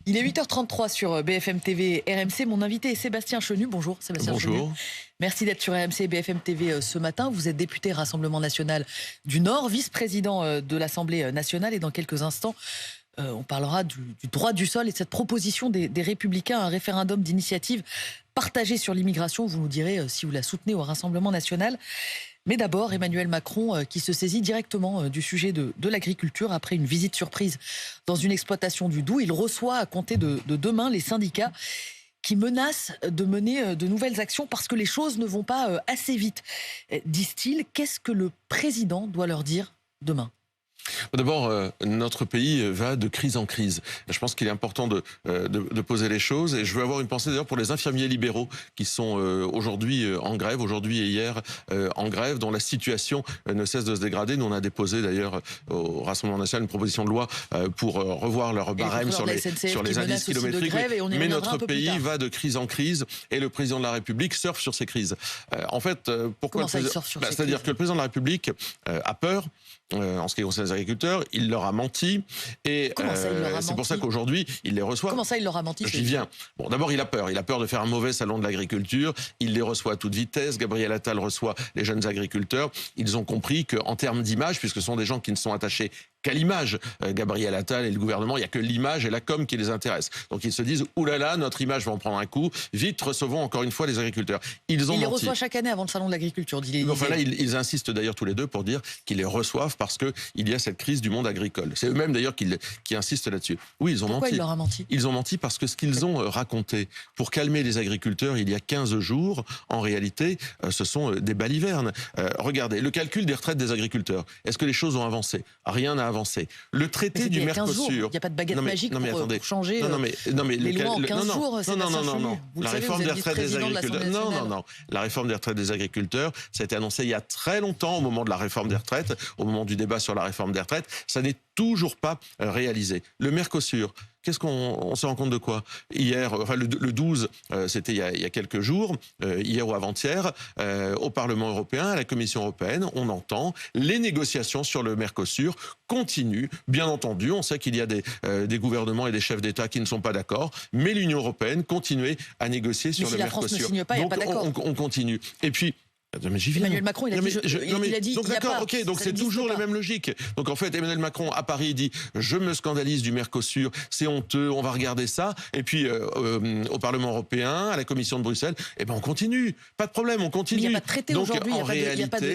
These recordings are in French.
Il est 8h33 sur BFM TV RMC. Mon invité est Sébastien Chenu. Bonjour Sébastien Chenu. Bonjour. Merci d'être sur RMC et BFM TV ce matin. Vous êtes député Rassemblement National du Nord, vice-président de l'Assemblée nationale. Et dans quelques instants, on parlera du droit du sol et de cette proposition des Républicains, un référendum d'initiative partagé sur l'immigration. Vous nous direz si vous la soutenez au Rassemblement National. Mais d'abord, Emmanuel Macron qui se saisit directement du sujet de l'agriculture après une visite surprise dans une exploitation du Doubs. Il reçoit à compter de demain les syndicats qui menacent de mener de nouvelles actions parce que les choses ne vont pas assez vite, disent-ils. Qu'est-ce que le président doit leur dire demain ? D'abord, notre pays va de crise en crise. Je pense qu'il est important de poser les choses. Et je veux avoir une pensée d'ailleurs pour les infirmiers libéraux qui sont aujourd'hui en grève, aujourd'hui et hier en grève, dont la situation ne cesse de se dégrader. Nous, on a déposé d'ailleurs au Rassemblement National une proposition de loi pour revoir leur barème sur les indices kilométriques. Mais notre pays va de crise en crise et le président de la République surfe sur ces crises. En fait, pourquoi Comment ça, il surfe sur ces crises ? C'est-à-dire que le président de la République a peur. En ce qui concerne les agriculteurs, il leur a menti et c'est pour ça qu'aujourd'hui il les reçoit. Comment ça il leur a menti ? J'y viens. Bon, d'abord il a peur de faire un mauvais salon de l'agriculture. Il les reçoit à toute vitesse. Gabriel Attal reçoit les jeunes agriculteurs. Ils ont compris qu'en termes d'image, puisque ce sont des gens qui ne sont attachés qu'à l'image, Gabriel Attal et le gouvernement, il n'y a que l'image et la com qui les intéressent. Donc ils se disent oulala, notre image va en prendre un coup. Vite, recevons encore une fois les agriculteurs. Ils ont menti. Les reçoit chaque année avant le salon de l'agriculture, dit l'Élysée. Enfin là, ils insistent d'ailleurs tous les deux pour dire qu'ils les reçoivent parce qu'il y a cette crise du monde agricole. C'est eux-mêmes d'ailleurs qui insistent là-dessus. Oui, ils ont Pourquoi menti. Il leur a menti ? Ils ont menti parce que ce qu'ils ont raconté pour calmer les agriculteurs il y a 15 jours, en réalité, ce sont des balivernes. Regardez, le calcul des retraites des agriculteurs. Est-ce que les choses ont avancé ? Rien n'a avancé. Le traité du Mercosur. Il n'y a pas de baguette magique pour changer les lois en 15 jours. Non. La réforme des retraites des agriculteurs. Non. La réforme des retraites des agriculteurs, ça a été annoncé il y a très longtemps au moment de la réforme des retraites, au moment du débat sur la réforme des retraites. Ça n'est toujours pas réalisé. Le Mercosur. Qu'est-ce qu'on se rend compte de quoi ? Hier, enfin le 12, c'était il y a quelques jours, hier ou avant-hier, au Parlement européen, à la Commission européenne, on entend les négociations sur le Mercosur continuent. Bien entendu, on sait qu'il y a des gouvernements et des chefs d'État qui ne sont pas d'accord, mais l'Union européenne continue à négocier sur le Mercosur. Mais si la France ne signe pas, il n'y a pas d'accord. On continue. Et puis, mais j'y viens. Emmanuel Macron, il a dit. Donc d'accord, ok, donc c'est toujours la même logique. Donc en fait, Emmanuel Macron à Paris dit je me scandalise du Mercosur, c'est honteux, on va regarder ça. Et puis au Parlement européen, à la Commission de Bruxelles, on continue, pas de problème, on continue. Mais il n'y a pas de traité aujourd'hui,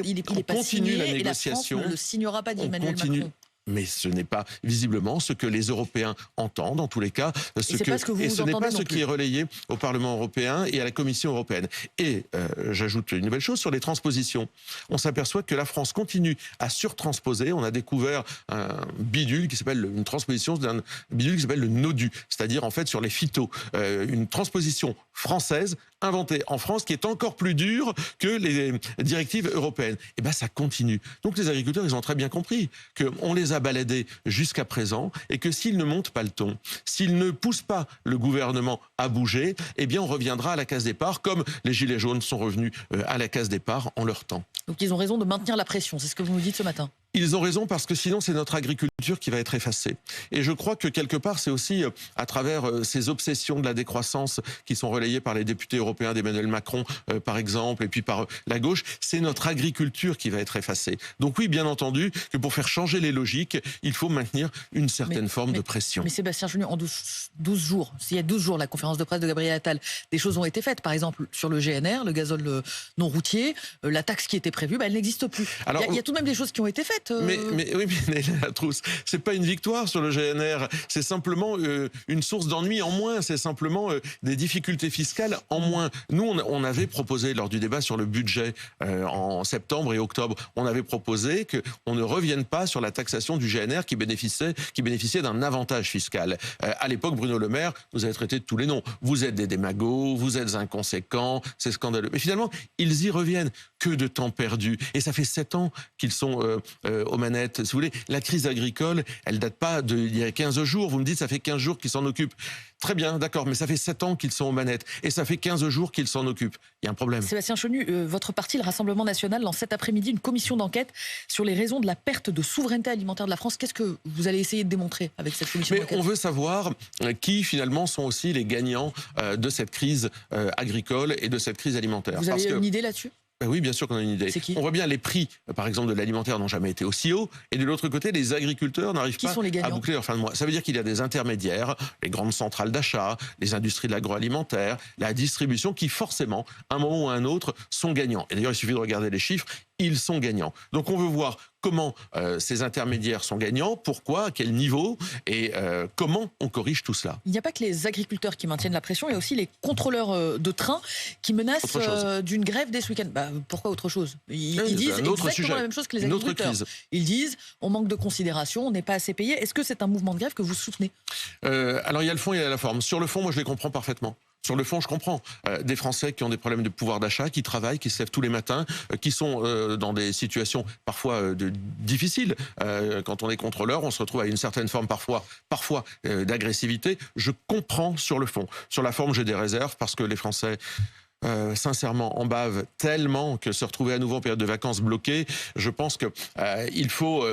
il n'est pas signé la et négociation. la France ne le signera pas, dit Emmanuel Macron. Mais ce n'est pas visiblement ce que les Européens entendent, en tous les cas. Et ce n'est pas ce qui est relayé au Parlement européen et à la Commission européenne. Et j'ajoute une nouvelle chose sur les transpositions. On s'aperçoit que la France continue à surtransposer. On a découvert une transposition d'un bidule qui s'appelle le NODU, c'est-à-dire en fait sur les phytos. Une transposition française inventée en France qui est encore plus dure que les directives européennes. Et ça continue. Donc les agriculteurs, ils ont très bien compris qu'on les a baladés jusqu'à présent et que s'ils ne montent pas le ton, s'ils ne poussent pas le gouvernement à bouger, on reviendra à la case départ comme les Gilets jaunes sont revenus à la case départ en leur temps. Donc ils ont raison de maintenir la pression, c'est ce que vous nous dites ce matin. Ils ont raison parce que sinon c'est notre agriculture qui va être effacée. Et je crois que quelque part c'est aussi à travers ces obsessions de la décroissance qui sont relayées par les députés européens d'Emmanuel Macron par exemple et puis par la gauche, c'est notre agriculture qui va être effacée. Donc oui, bien entendu que pour faire changer les logiques, il faut maintenir une certaine forme de pression. Mais Sébastien Chenu, en 12 jours, s'il y a 12 jours la conférence de presse de Gabriel Attal, des choses ont été faites. Par exemple sur le GNR, le gazole non routier, la taxe qui était prévue, elle n'existe plus. Alors, il y a tout de même des choses qui ont été faites. Mais la trousse, c'est pas une victoire sur le GNR, c'est simplement une source d'ennui en moins, c'est simplement des difficultés fiscales en moins. Nous, on avait proposé lors du débat sur le budget en septembre et octobre, on avait proposé qu'on ne revienne pas sur la taxation du GNR qui bénéficiait d'un avantage fiscal. À l'époque, Bruno Le Maire nous avait traité de tous les noms. Vous êtes des démagos, vous êtes inconséquents, c'est scandaleux. Mais finalement, ils y reviennent. Que de temps perdu. Et ça fait 7 ans qu'ils sont aux manettes. Si vous voulez, la crise agricole, elle date pas d'il y a 15 jours. Vous me dites, ça fait 15 jours qu'ils s'en occupent. Très bien, d'accord, mais ça fait 7 ans qu'ils sont aux manettes. Et ça fait 15 jours qu'ils s'en occupent. Il y a un problème. Sébastien Chenu, votre parti, le Rassemblement national, lance cet après-midi une commission d'enquête sur les raisons de la perte de souveraineté alimentaire de la France. Qu'est-ce que vous allez essayer de démontrer avec cette commission d'enquête ? On veut savoir qui, finalement, sont aussi les gagnants de cette crise agricole et de cette crise alimentaire. Vous avez une idée là-dessus ? Oui, bien sûr qu'on a une idée. On voit bien les prix, par exemple, de l'alimentaire n'ont jamais été aussi hauts. Et de l'autre côté, les agriculteurs n'arrivent pas à boucler leur fin de mois. Ça veut dire qu'il y a des intermédiaires, les grandes centrales d'achat, les industries de l'agroalimentaire, la distribution, qui forcément, à un moment ou à un autre, sont gagnants. Et d'ailleurs, il suffit de regarder les chiffres, ils sont gagnants. Donc on veut voir comment ces intermédiaires sont gagnants, pourquoi, à quel niveau, et comment on corrige tout cela. Il n'y a pas que les agriculteurs qui maintiennent la pression, il y a aussi les contrôleurs de train qui menacent d'une grève dès ce week-end. Pourquoi autre chose ? Ils disent exactement la même chose que les agriculteurs. Ils disent on manque de considération, on n'est pas assez payé. Est-ce que c'est un mouvement de grève que vous soutenez ? Alors il y a le fond et il y a la forme. Sur le fond, moi je les comprends parfaitement. Sur le fond, je comprends. Des Français qui ont des problèmes de pouvoir d'achat, qui travaillent, qui se lèvent tous les matins, qui sont dans des situations parfois difficiles. Quand on est contrôleur, on se retrouve à une certaine forme parfois d'agressivité. Je comprends sur le fond. Sur la forme, j'ai des réserves parce que les Français... sincèrement, en bave tellement que se retrouver à nouveau en période de vacances bloquée, je pense que il faut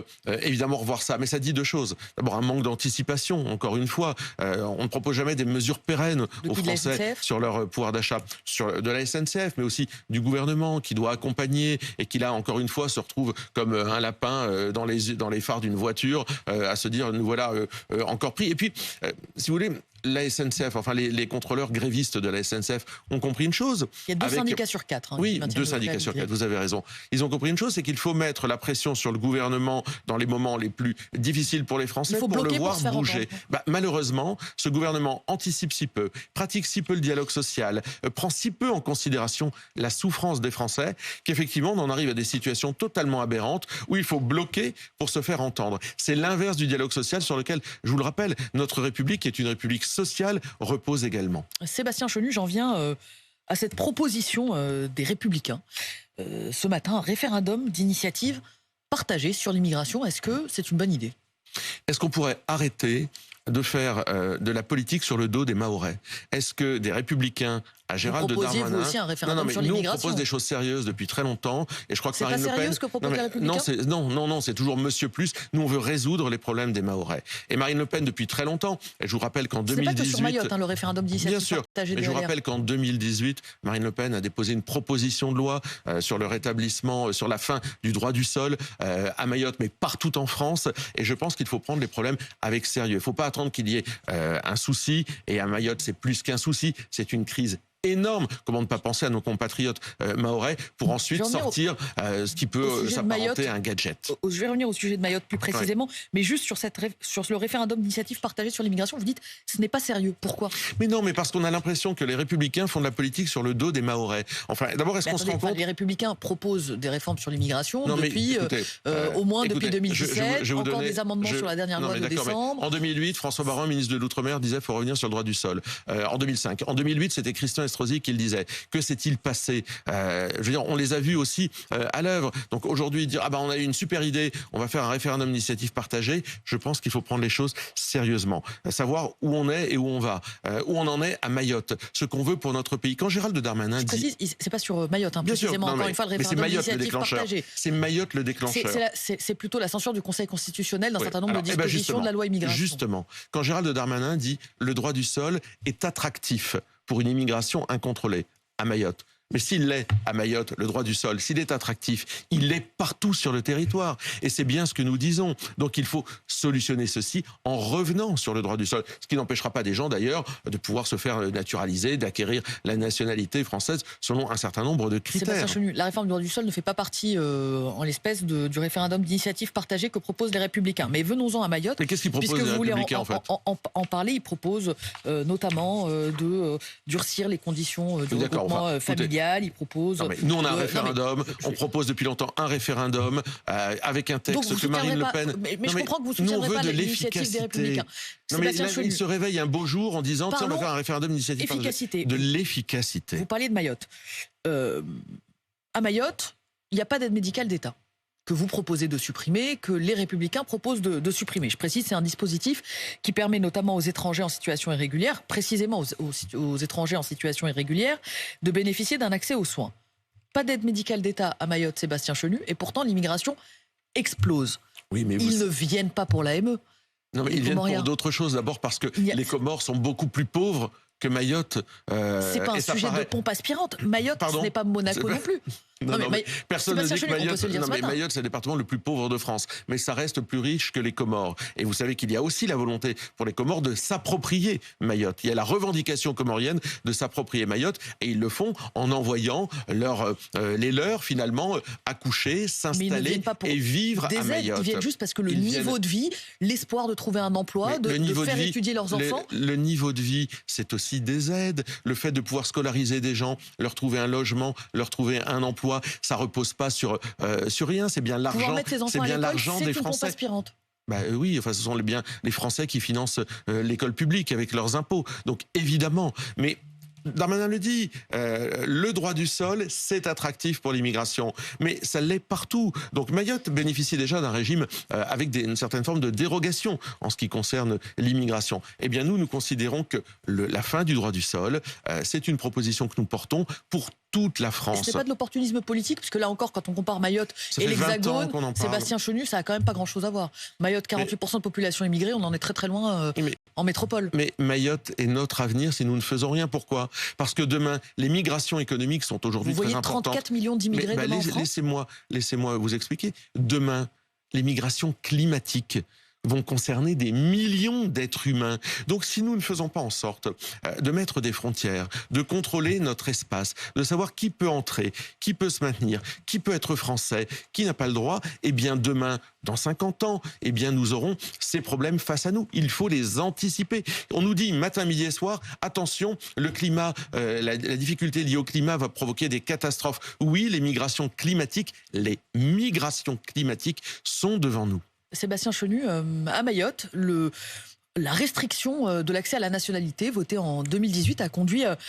évidemment revoir ça. Mais ça dit deux choses. D'abord, un manque d'anticipation, encore une fois. On ne propose jamais des mesures pérennes aux Français sur leur pouvoir d'achat, de la SNCF, mais aussi du gouvernement qui doit accompagner et qui, là, encore une fois, se retrouve comme un lapin dans les phares d'une voiture à se dire, nous voilà encore pris. Et puis, si vous voulez... La SNCF, enfin les contrôleurs grévistes de la SNCF ont compris une chose. Il y a 2 syndicats sur 4. Oui, 2 syndicats sur 4, vous avez raison. Ils ont compris une chose, c'est qu'il faut mettre la pression sur le gouvernement dans les moments les plus difficiles pour les Français pour le voir bouger. Malheureusement, ce gouvernement anticipe si peu, pratique si peu le dialogue social, prend si peu en considération la souffrance des Français, qu'effectivement on en arrive à des situations totalement aberrantes où il faut bloquer pour se faire entendre. C'est l'inverse du dialogue social sur lequel, je vous le rappelle, notre République est une République sociale repose également. Sébastien Chenu, j'en viens à cette proposition des Républicains. Ce matin, un référendum d'initiative partagée sur l'immigration. Est-ce que c'est une bonne idée ? Est-ce qu'on pourrait arrêter de faire de la politique sur le dos des Mahorais ? Est-ce que des Républicains à Gérald Darmanin... Vous aussi un référendum sur l'immigration. Nous, on propose des choses sérieuses depuis très longtemps. Et je crois que Marine Le Pen... C'est pas sérieux ce que propose les Républicains ? Non, c'est toujours Monsieur Plus. Nous, on veut résoudre les problèmes des Mahorais. Et Marine Le Pen, depuis très longtemps, et je vous rappelle qu'en 2018... C'est pas que sur Mayotte, le référendum d'initiative partagée des LR. Je vous rappelle qu'en 2018, Marine Le Pen a déposé une proposition de loi sur le rétablissement, sur la fin du droit du sol à Mayotte, mais partout en France. Et je pense qu'il faut prendre les problèmes avec sérieux. Il ne faut pas attendre qu'il y ait un souci. Et à Mayotte, c'est plus qu'un souci, c'est une crise énorme. Comment ne pas penser à nos compatriotes mahorais pour ensuite sortir ce qui peut s'apparenter à un gadget. Je vais revenir au sujet de Mayotte plus précisément, mais juste sur le référendum d'initiative partagée sur l'immigration, vous dites ce n'est pas sérieux. Pourquoi ? Mais non, mais parce qu'on a l'impression que les Républicains font de la politique sur le dos des Mahorais. Enfin, d'abord, est-ce qu'on se rend compte... Les Républicains proposent des réformes sur l'immigration depuis au moins depuis 2017, encore des amendements sur la dernière loi de décembre. En 2008, François Baron, ministre de l'Outre-mer, disait qu'il faut revenir sur le droit du sol. En 2005. En 2008, c'était Christian Estrosi qui le disait. Que s'est-il passé ? Je veux dire, on les a vus aussi à l'œuvre. Donc aujourd'hui, dire on a eu une super idée, on va faire un référendum d'initiative partagée, je pense qu'il faut prendre les choses sérieusement. Savoir où on est et où on va. Où on en est à Mayotte. Ce qu'on veut pour notre pays. Quand Gérald Darmanin dit... c'est pas sur Mayotte, précisément, encore une fois, le référendum d'initiative partagée. C'est Mayotte le déclencheur. C'est plutôt la censure du Conseil constitutionnel d'un certain nombre de dispositions de la loi immigration. Justement, quand Gérald Darmanin dit le droit du sol est attractif pour une immigration incontrôlée à Mayotte. Mais s'il l'est à Mayotte, le droit du sol, s'il est attractif, il l'est partout sur le territoire. Et c'est bien ce que nous disons. Donc il faut solutionner ceci en revenant sur le droit du sol. Ce qui n'empêchera pas des gens d'ailleurs de pouvoir se faire naturaliser, d'acquérir la nationalité française selon un certain nombre de critères. Sébastien Chenu, la réforme du droit du sol ne fait pas partie en l'espèce du référendum d'initiative partagée que proposent les Républicains. Mais venons-en à Mayotte. Mais qu'est-ce qu'ils proposent les Républicains en fait ? En parler, ils proposent notamment de durcir les conditions du regroupement familial. Il propose... Nous, on a un référendum. On propose depuis longtemps un référendum avec un texte que Marine Le Pen... Mais je comprends que vous ne soutiendrez pas l'initiative des Républicains. Il se réveille un beau jour en disant tiens, on va faire un référendum d'initiative partagée. De l'efficacité. Vous parliez de Mayotte. À Mayotte, il n'y a pas d'aide médicale d'État. que vous proposez de supprimer, que les Républicains proposent de supprimer. Je précise, c'est un dispositif qui permet notamment aux étrangers en situation irrégulière, précisément aux étrangers en situation irrégulière, de bénéficier d'un accès aux soins. Pas d'aide médicale d'État à Mayotte, Sébastien Chenu, et pourtant l'immigration explose. Oui, mais ils ne viennent pas pour l'AME. Non, mais ils viennent pour d'autres choses. D'abord parce que les Comores sont beaucoup plus pauvres que Mayotte. C'est pas un sujet de pompe aspirante. Mayotte, ce n'est pas Monaco non plus. Non, mais personne ne dit que Mayotte, Mayotte, c'est le département le plus pauvre de France. Mais ça reste plus riche que les Comores. Et vous savez qu'il y a aussi la volonté pour les Comores de s'approprier Mayotte. Il y a la revendication comorienne de s'approprier Mayotte. Et ils le font en envoyant les leurs, finalement, accoucher, s'installer et vivre à Mayotte. Ils viennent juste parce que le niveau de vie, l'espoir de trouver un emploi, de faire étudier leurs enfants. Le niveau de vie, c'est aussi des aides. Le fait de pouvoir scolariser des gens, leur trouver un logement, leur trouver un emploi, ça repose pas sur rien. C'est bien l'argent. C'est bien l'argent des Français. Bah oui, enfin ce sont bien les Français qui financent l'école publique avec leurs impôts. Donc évidemment, mais Darmanin le dit, le droit du sol, c'est attractif pour l'immigration, mais ça l'est partout. Donc Mayotte bénéficie déjà d'un régime avec une certaine forme de dérogation en ce qui concerne l'immigration. Eh bien nous considérons que la fin du droit du sol, c'est une proposition que nous portons pour toute la France. Ce n'est pas de l'opportunisme politique, puisque là encore, quand on compare Mayotte et l'Hexagone, Sébastien Chenu, ça a quand même pas grand-chose à voir. Mayotte, 48% de population immigrée, on en est très très loin en métropole. Mais Mayotte est notre avenir si nous ne faisons rien. Pourquoi ? Parce que demain, les migrations économiques sont aujourd'hui très importantes. Vous voyez 34 millions d'immigrés demain en France ? Laissez-moi vous expliquer. Demain, les migrations climatiques vont concerner des millions d'êtres humains. Donc si nous ne faisons pas en sorte de mettre des frontières, de contrôler notre espace, de savoir qui peut entrer, qui peut se maintenir, qui peut être français, qui n'a pas le droit, eh bien demain, dans 50 ans, eh bien nous aurons ces problèmes face à nous. Il faut les anticiper. On nous dit matin, midi et soir, attention, le climat, la difficulté liée au climat va provoquer des catastrophes. Oui, les migrations climatiques sont devant nous. Sébastien Chenu, à Mayotte, la restriction de l'accès à la nationalité votée en 2018 a conduit à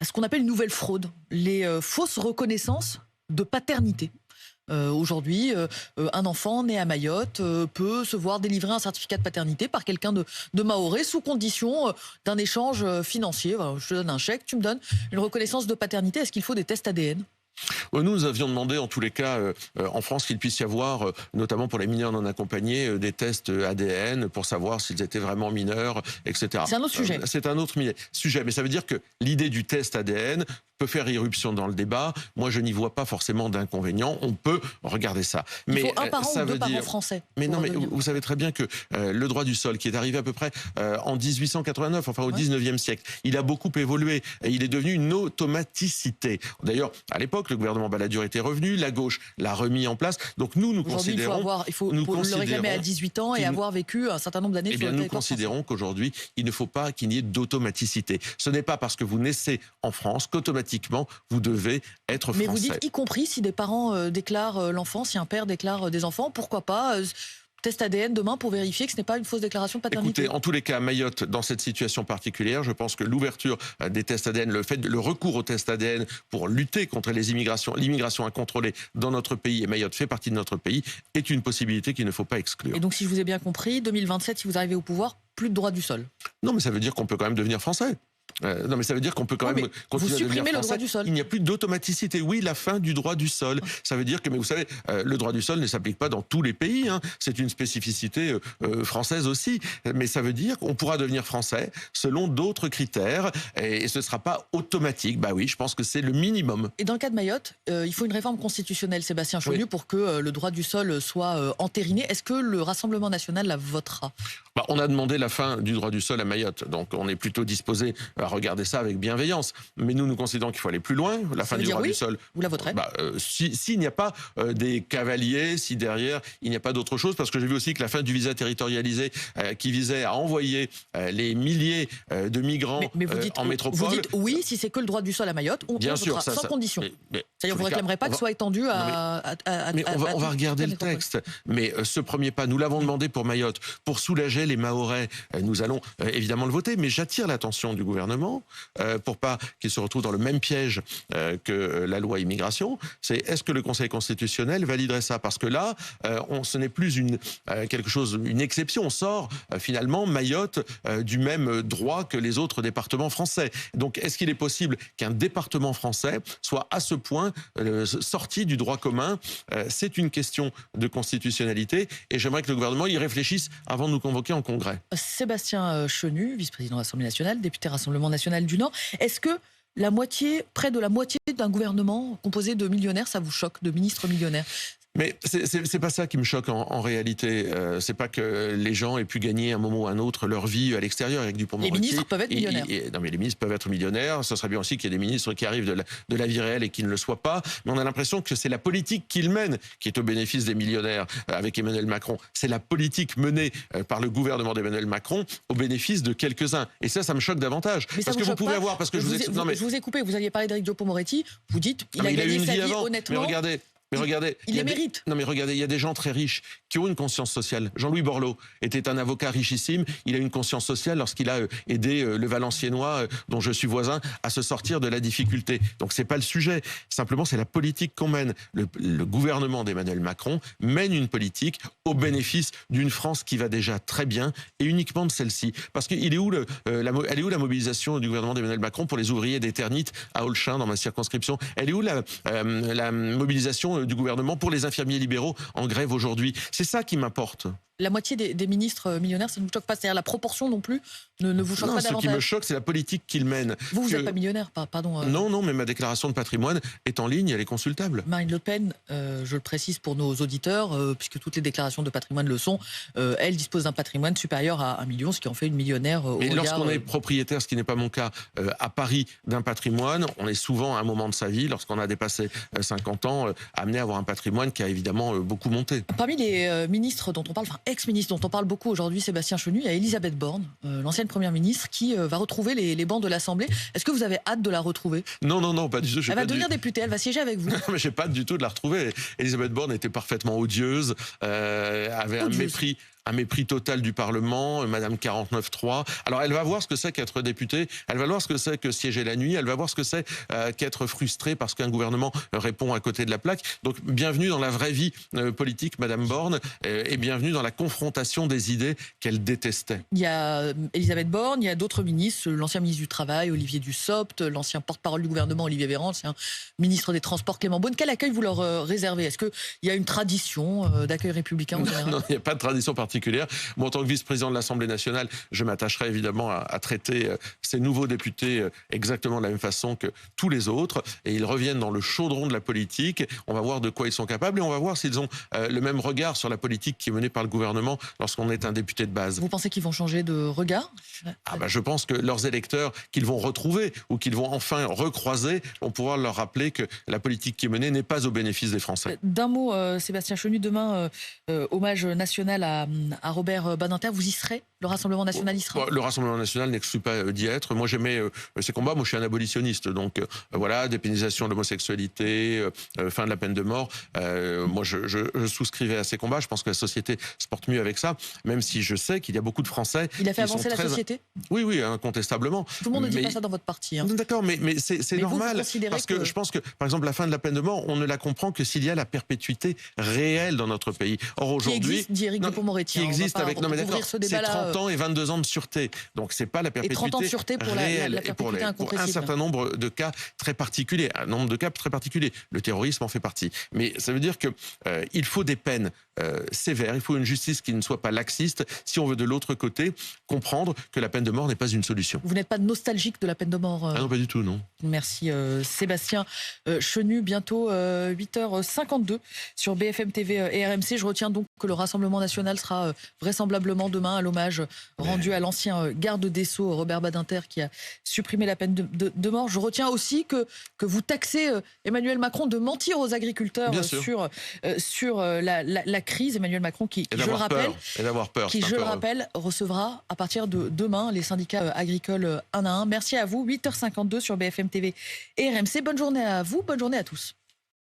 ce qu'on appelle une nouvelle fraude, les fausses reconnaissances de paternité. Aujourd'hui, un enfant né à Mayotte peut se voir délivrer un certificat de paternité par quelqu'un de Mahorais sous condition d'un échange financier. Je te donne un chèque, tu me donnes une reconnaissance de paternité. Est-ce qu'il faut des tests ADN ? Nous avions demandé en tous les cas en France qu'il puisse y avoir, notamment pour les mineurs non accompagnés, des tests ADN pour savoir s'ils étaient vraiment mineurs, etc. C'est un autre sujet. C'est un autre sujet, mais ça veut dire que l'idée du test ADN peut faire irruption dans le débat. Moi, je n'y vois pas forcément d'inconvénient. On peut regarder ça. Mais il faut un parent ou deux parents français. Mais non, mais vous savez très bien que le droit du sol, qui est arrivé à peu près en 1889, enfin au 19e siècle, il a beaucoup évolué. Et il est devenu une automaticité. D'ailleurs, à l'époque, le gouvernement Balladur était revenu, la gauche l'a remis en place. Donc nous considérons... Il faut le réclamer à 18 ans et avoir vécu un certain nombre d'années sur le territoire français. Nous considérons qu'aujourd'hui, il ne faut pas qu'il y ait d'automaticité. Ce n'est pas parce que vous naissez en France qu'automatiquement, vous devez être français. Mais vous dites y compris si des parents déclarent l'enfant, si un père déclare des enfants, pourquoi pas test ADN demain pour vérifier que ce n'est pas une fausse déclaration de paternité. Écoutez, en tous les cas, à Mayotte, dans cette situation particulière, je pense que l'ouverture des tests ADN, le recours aux tests ADN pour lutter contre l'immigration incontrôlée dans notre pays, et Mayotte fait partie de notre pays, est une possibilité qu'il ne faut pas exclure. Et donc, si je vous ai bien compris, 2027, si vous arrivez au pouvoir, plus de droit du sol. Non, mais ça veut dire qu'on peut quand même devenir français. Non, mais ça veut dire qu'on peut quand même continuer à devenir français. Vous supprimez le droit du sol. Il n'y a plus d'automaticité. Oui, la fin du droit du sol. Ça veut dire que, mais vous savez, le droit du sol ne s'applique pas dans tous les pays. C'est une spécificité française aussi. Mais ça veut dire qu'on pourra devenir français selon d'autres critères et ce ne sera pas automatique. Bah oui, je pense que c'est le minimum. Et dans le cas de Mayotte, il faut une réforme constitutionnelle, Sébastien Chenu, pour que le droit du sol soit entériné. Est-ce que le Rassemblement national la votera ? On a demandé la fin du droit du sol à Mayotte. Donc on est plutôt disposé à regarder ça avec bienveillance. Mais nous considérons qu'il faut aller plus loin. La fin du droit du sol. Vous la voterez ? S'il n'y a pas des cavaliers, si derrière il n'y a pas d'autre chose, parce que j'ai vu aussi que la fin du visa territorialisé qui visait à envoyer les milliers de migrants en métropole. Vous dites oui, si c'est que le droit du sol à Mayotte, on votera sans condition. C'est-à-dire vous ne réclamerez pas que soit étendu à... Mais on va regarder le texte. Mais ce premier pas, nous l'avons demandé pour Mayotte, pour soulager les Mahorais. Nous allons évidemment le voter, mais j'attire l'attention du gouvernement gouvernement, pour pas qu'il se retrouve dans le même piège que la loi immigration, c'est est-ce que le Conseil constitutionnel validerait ça? Parce que là, ce n'est plus une exception. On sort finalement Mayotte du même droit que les autres départements français. Donc, est-ce qu'il est possible qu'un département français soit à ce point sorti du droit commun? C'est une question de constitutionnalité et j'aimerais que le gouvernement y réfléchisse avant de nous convoquer en congrès. Sébastien Chenu, vice-président de l'Assemblée nationale, député Rassemblement national du Nord. Est-ce que près de la moitié d'un gouvernement composé de millionnaires, ça vous choque, de ministres millionnaires? Mais c'est pas ça qui me choque en réalité. C'est pas que les gens aient pu gagner à un moment ou à un autre leur vie à l'extérieur avec Dupond-Moretti. Les ministres peuvent être millionnaires. Non, mais les ministres peuvent être millionnaires. Ce serait bien aussi qu'il y ait des ministres qui arrivent de la vie réelle et qui ne le soient pas. Mais on a l'impression que c'est la politique qu'ils mènent qui est au bénéfice des millionnaires avec Emmanuel Macron. C'est la politique menée par le gouvernement d'Emmanuel Macron au bénéfice de quelques-uns. Et ça me choque davantage. Parce que vous pouvez avoir... Parce que je vous ai coupé. Vous aviez parlé d'Éric Dupond-Moretti. Vous dites il a gagné sa vie honnêtement. Mais regardez, il les mérite. Non mais regardez, il y a des gens très riches qui ont une conscience sociale. Jean-Louis Borloo était un avocat richissime. Il a une conscience sociale lorsqu'il a aidé le Valenciennois, dont je suis voisin, à se sortir de la difficulté. Donc c'est pas le sujet. Simplement, c'est la politique qu'on mène. Le gouvernement d'Emmanuel Macron mène une politique au bénéfice d'une France qui va déjà très bien et uniquement de celle-ci. Parce qu'il est où elle est où la mobilisation du gouvernement d'Emmanuel Macron pour les ouvriers d'Eternit à Olchin dans ma circonscription? Elle est où la mobilisation du gouvernement pour les infirmiers libéraux en grève aujourd'hui? C'est ça qui m'importe. La moitié des ministres millionnaires, ça ne vous choque pas? C'est-à-dire la proportion non plus ne vous choque pas davantage? Ce qui me choque, c'est la politique qu'ils mènent. Vous n'êtes pas millionnaire, pardon. Non, mais ma déclaration de patrimoine est en ligne, elle est consultable. Marine Le Pen, je le précise pour nos auditeurs, puisque toutes les déclarations de patrimoine le sont, elle dispose d'un patrimoine supérieur à 1 million, ce qui en fait une millionnaire au regard... Mais lorsqu'on est propriétaire, ce qui n'est pas mon cas, à Paris, d'un patrimoine, on est souvent à un moment de sa vie, lorsqu'on a dépassé 50 ans, amené à avoir un patrimoine qui a évidemment beaucoup monté. Parmi les ministres dont on parle, enfin ex-ministres dont on parle beaucoup aujourd'hui, Sébastien Chenu, il y a Elisabeth Borne, l'ancienne première ministre, qui va retrouver les bancs de l'Assemblée. Est-ce que vous avez hâte de la retrouver? Non, pas du tout. Elle va devenir députée, elle va siéger avec vous. Non, mais j'ai pas du tout de la retrouver. Elisabeth Borne était parfaitement odieuse, avait un mépris total du Parlement, Madame 49.3. Alors elle va voir ce que c'est qu'être députée, elle va voir ce que c'est que siéger la nuit, elle va voir ce que c'est qu'être frustrée parce qu'un gouvernement répond à côté de la plaque. Donc bienvenue dans la vraie vie politique, Madame Borne, et bienvenue dans la confrontation des idées qu'elle détestait. Il y a Elisabeth Borne, il y a d'autres ministres, l'ancien ministre du Travail, Olivier Dussopt, l'ancien porte-parole du gouvernement, Olivier Véran, l'ancien ministre des Transports, Clément Beaune. Quel accueil vous leur réservez? Est-ce qu'il y a une tradition d'accueil républicain en général? Non, il n'y a pas de tradition particulière. Moi, en tant que vice-président de l'Assemblée nationale, je m'attacherai évidemment à traiter ces nouveaux députés exactement de la même façon que tous les autres. Et ils reviennent dans le chaudron de la politique. On va voir de quoi ils sont capables et on va voir s'ils ont le même regard sur la politique qui est menée par le gouvernement lorsqu'on est un député de base. Vous pensez qu'ils vont changer de regard? Je pense que leurs électeurs, qu'ils vont retrouver ou qu'ils vont enfin recroiser, vont pouvoir leur rappeler que la politique qui est menée n'est pas au bénéfice des Français. D'un mot, Sébastien Chenu, demain, hommage national à Robert Badinter, vous y serez? Le Rassemblement national y sera? Le Rassemblement national n'exclut pas d'y être. Moi, j'aimais ces combats. Moi, je suis un abolitionniste. Donc, voilà, dépénalisation de l'homosexualité, fin de la peine de mort. Moi, je souscrivais à ces combats. Je pense que la société se porte mieux avec ça, même si je sais qu'il y a beaucoup de Français... Il a fait avancer la société? Oui, incontestablement. Tout le monde ne dit pas ça dans votre parti. Hein. D'accord, mais c'est normal. Parce que je pense que, par exemple, la fin de la peine de mort, on ne la comprend que s'il y a la perpétuité réelle dans notre pays. Or, aujourd'hui... Qui existe, dit Éric Dupond-Moretti. Qui existe avec... Non, mais d'accord, c'est 30 ans et 22 ans de sûreté. Donc, c'est pas la perpétuité réelle. Et 30 ans de sûreté pour la perpétuité incompressible. Pour un certain nombre de cas très particuliers. Le terrorisme en fait partie. Mais ça veut dire que il faut des peines sévères. Il faut une justice qui ne soit pas laxiste si on veut de l'autre côté comprendre que la peine de mort n'est pas une solution. Vous n'êtes pas nostalgique de la peine de mort? Non, pas du tout, non. Merci Sébastien Chenu. Bientôt 8h52 sur BFM TV et RMC. Je retiens donc que le Rassemblement national sera vraisemblablement demain à l'hommage rendu à l'ancien garde des Sceaux Robert Badinter qui a supprimé la peine de mort. Je retiens aussi que vous taxez Emmanuel Macron de mentir aux agriculteurs sur la crise. Emmanuel Macron qui je le rappelle, recevra à partir de demain les syndicats agricoles un à un. Merci à vous. 8h52 sur BFM TV et RMC. Bonne journée à vous, bonne journée à tous.